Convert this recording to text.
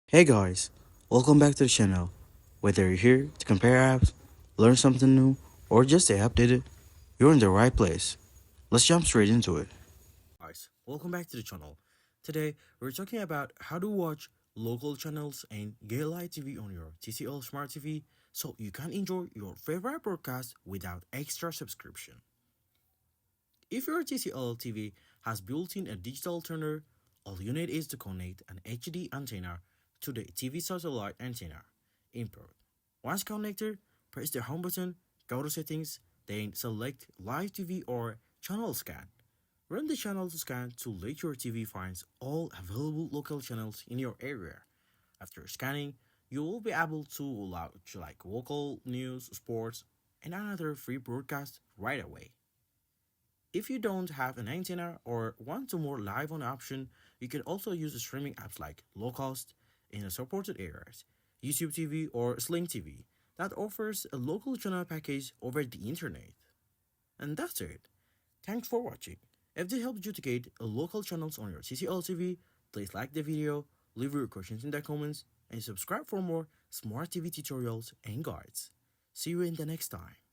Hey guys, welcome back to the channel. Whether you're here to compare apps, learn something new, or just stay updated, you're in the right place. Let's jump straight into it. Guys, welcome back to the channel. Today, we're talking about how to watch local channels and get live TV on your TCL Smart TV so you can enjoy your favorite broadcast without extra subscription. If your TCL TV has built-in a digital tuner, all you need is to connect an HD antenna to the TV satellite antenna input. Once connected, press the home button, go to settings, then select live TV or channel scan. Run the channel scan to let your TV find all available local channels in your area. After scanning, you will be able to watch like local news, sports, and another free broadcast right away. If you don't have an antenna or want to more live on option, you can also use streaming apps like Lowcost in the supported areas, YouTube TV or Sling TV that offers a local channel package over the internet. And that's it. Thanks for watching. If this helped you to get a local channels on your TCL TV, please like the video, leave your questions in the comments, and subscribe for more smart TV tutorials and guides. See you in the next time.